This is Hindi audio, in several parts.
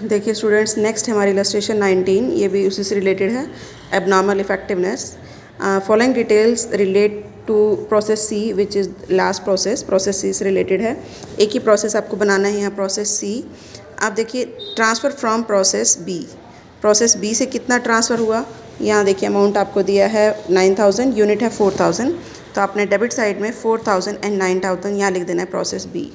देखिए स्टूडेंट्स, नेक्स्ट हमारी इलस्ट्रेशन 19, ये भी उसी से रिलेटेड है, abnormal effectiveness. Following details relate to process C which is last process C से रिलेटेड है। एक ही प्रोसेस आपको बनाना है यहाँ, प्रोसेस सी। आप देखिए, ट्रांसफ़र फ्रॉम प्रोसेस बी से कितना ट्रांसफ़र हुआ, यहाँ देखिए अमाउंट आपको दिया है 9000, यूनिट है 4000, तो आपने डेबिट साइड में 4000 एंड 9000 यहाँ लिख देना है प्रोसेस बी।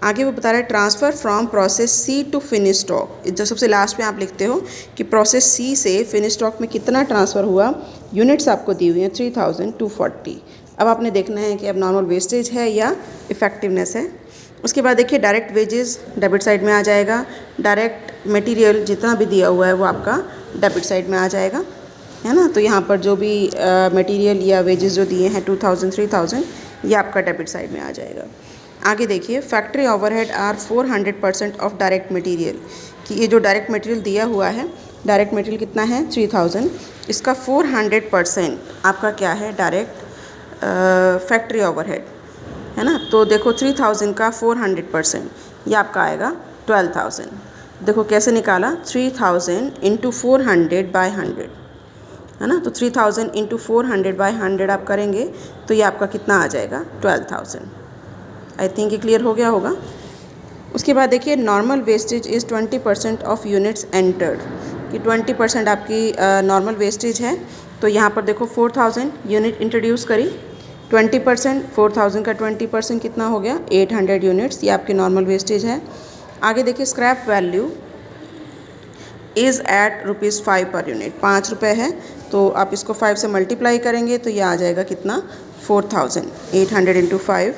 आगे वो बता रहा है transfer from process C to finish stock. जो सबसे लास्ट में आप लिखते हो कि प्रोसेस सी से फिनिश स्टॉक में कितना ट्रांसफ़र हुआ, यूनिट्स आपको दी हुई हैं 3240। अब आपने देखना है कि अब नॉर्मल वेस्टेज है या इफ़ेक्टिवनेस है। उसके बाद देखिए, डायरेक्ट वेजेस डेबिट साइड में आ जाएगा, डायरेक्ट मटेरियल जितना भी दिया हुआ है वो आपका डेबिट साइड में आ जाएगा, है ना। तो यहाँ पर जो भी मटेरियल या वेजेस जो दिए हैं 2000 3000, ये आपका डेबिट साइड में आ जाएगा। आगे देखिए, factory overhead are 400% of direct material, कि ये जो डायरेक्ट मटेरियल दिया हुआ है, डायरेक्ट मटेरियल कितना है 3000, इसका 400% आपका क्या है, डायरेक्ट फैक्ट्री ओवरहेड, है ना। तो देखो 3000 का 400% ये आपका आएगा 12000। देखो कैसे निकाला, 3000 इंटू 400 बाई 100, है ना। तो 3000 इंटू 400 बाई 100 आप करेंगे तो ये आपका कितना आ जाएगा, 12000। आई थिंक ये क्लियर हो गया होगा। उसके बाद देखिए, normal wastage is 20% of units entered, कि 20% आपकी नॉर्मल वेस्टेज है। तो यहाँ पर देखो 4000 यूनिट इंट्रोड्यूस करी, 20%, 4000 का 20% कितना हो गया, 800 यूनिट्स, ये आपकी नॉर्मल वेस्टेज है। आगे देखिए, scrap value is eight ₹5 per unit, 5 रुपये है, तो आप इसको 5 से मल्टीप्लाई करेंगे तो ये आ जाएगा कितना, 4000, 800 इंटू 5।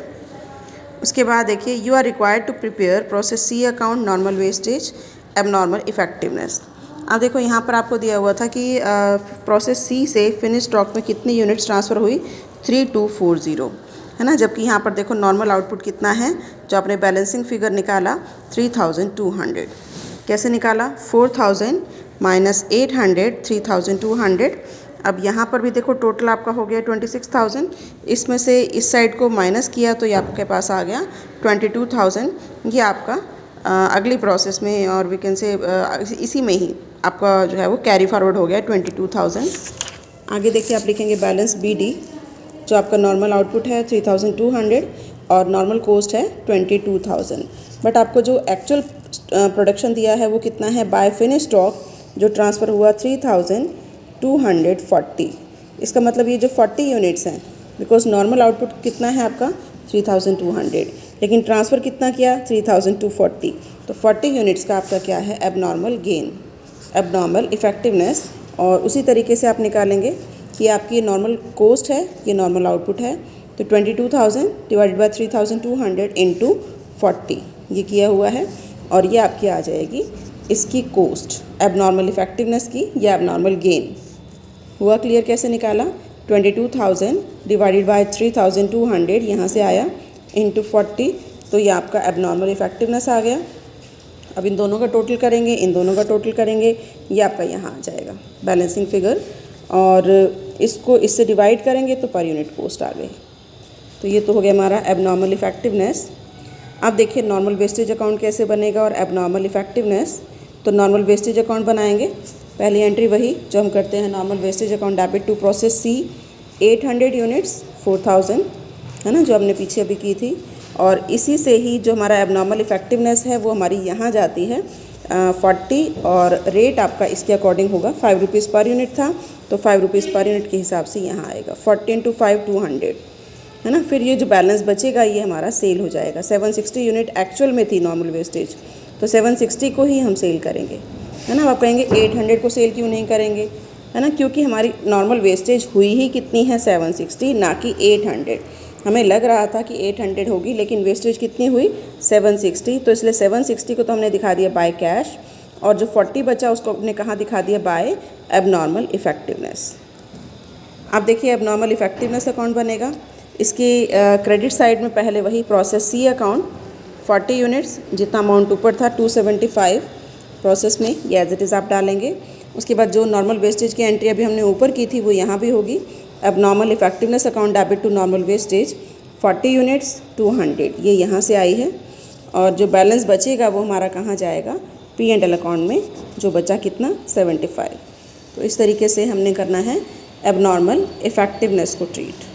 उसके बाद देखिए, you are required to prepare process C account normal wastage abnormal effectiveness. अब देखो यहाँ पर आपको दिया हुआ था कि प्रोसेस सी से फिनिश स्टॉक में कितनी यूनिट्स ट्रांसफ़र हुई, 3240, है ना। जबकि यहाँ पर देखो नॉर्मल आउटपुट कितना है, जो आपने बैलेंसिंग फिगर निकाला 3200। कैसे निकाला, 4000 माइनस 800, 3200। अब यहाँ पर भी देखो टोटल आपका हो गया 26000, इसमें से इस साइड को माइनस किया तो ये आपके पास आ गया 22000। ये आपका अगली प्रोसेस में, और वी कैन से इसी में ही आपका जो है वो कैरी फॉरवर्ड हो गया 22000। आगे देखिए, आप लिखेंगे बैलेंस बी डी, जो आपका नॉर्मल आउटपुट है 3200 और नॉर्मल कॉस्ट है 22000। बट आपको जो एक्चुअल प्रोडक्शन दिया है वो कितना है, बाय फिनिश स्टॉक जो ट्रांसफ़र हुआ 3240। इसका मतलब ये जो 40 यूनिट्स हैं, बिकॉज नॉर्मल आउटपुट कितना है आपका 3200, लेकिन ट्रांसफ़र कितना किया 3240, तो 40 यूनिट्स का आपका क्या है, एबनॉर्मल गेन, एबनॉर्मल इफेक्टिवनेस। और उसी तरीके से आप निकालेंगे कि आपकी नॉर्मल कॉस्ट है, ये नॉर्मल आउटपुट है, तो 22000 डिवाइडेड बाई 3200 इंटू 40 ये किया हुआ है, और ये आपकी आ जाएगी इसकी कॉस्ट एबनॉर्मल इफेक्टिवनेस की, या एबनॉर्मल गेन। हुआ क्लियर कैसे निकाला, 22000 डिवाइडेड बाई 3200 यहाँ से आया इंटू 40, तो ये आपका एबनॉर्मल इफेक्टिवनेस आ गया। अब इन दोनों का टोटल करेंगे, इन दोनों का टोटल करेंगे, ये आपका यहाँ आ जाएगा बैलेंसिंग फिगर, और इसको इससे डिवाइड करेंगे तो पर यूनिट कॉस्ट आ गई। तो ये तो हो गया हमारा एबनॉर्मल इफेक्टिवनेस। अब देखिए, नॉर्मल वेस्टेज अकाउंट कैसे बनेगा और एबनॉर्मल इफेक्टिवनेस। तो नॉर्मल वेस्टेज अकाउंट बनाएंगे, पहली एंट्री वही जो हम करते हैं, normal wastage account debit to process C 800 units 4000, है ना, जो हमने पीछे अभी की थी। और इसी से ही जो हमारा एबनॉर्मल इफेक्टिवनेस है वो हमारी यहाँ जाती है 40, और रेट आपका इसके अकॉर्डिंग होगा, 5 रुपीज़ पर यूनिट था तो 5 रुपीज़ पर यूनिट के हिसाब से यहाँ आएगा 40 इंटू 5 200, है ना। फिर ये जो बैलेंस बचेगा ये हमारा सेल हो जाएगा। 760 यूनिट एक्चुअल में थी नॉर्मल वेस्टेज, तो 760 को ही हम सेल करेंगे, है ना। आप कहेंगे 800 को सेल क्यों नहीं करेंगे, है ना, क्योंकि हमारी नॉर्मल वेस्टेज हुई ही कितनी है 760, ना कि 800। हमें लग रहा था कि 800 होगी, लेकिन वेस्टेज कितनी हुई 760, तो इसलिए 760 को तो हमने दिखा दिया बाय कैश, और जो 40 बचा उसको हमने कहाँ दिखा दिया, बाय एबनॉर्मल इफेक्टिवनेस। अब देखिए, एबनॉर्मल इफेक्टिवनेस अकाउंट बनेगा, इसकी क्रेडिट साइड में पहले वही प्रोसेस सी अकाउंट 40 यूनिट्स, जितना अमाउंट ऊपर था 275 प्रोसेस में, ये एज इट इज़ आप डालेंगे। उसके बाद जो नॉर्मल वेस्टेज की एंट्री अभी हमने ऊपर की थी वो यहाँ भी होगी, abnormal effectiveness account debit to normal wastage 40 units 200, ये यहाँ से आई है, और जो बैलेंस बचेगा वो हमारा कहाँ जाएगा, पी एंड एल अकाउंट में जो बचा कितना 75। तो इस तरीके से हमने करना है एबनॉर्मल इफेक्टिवनेस को ट्रीट।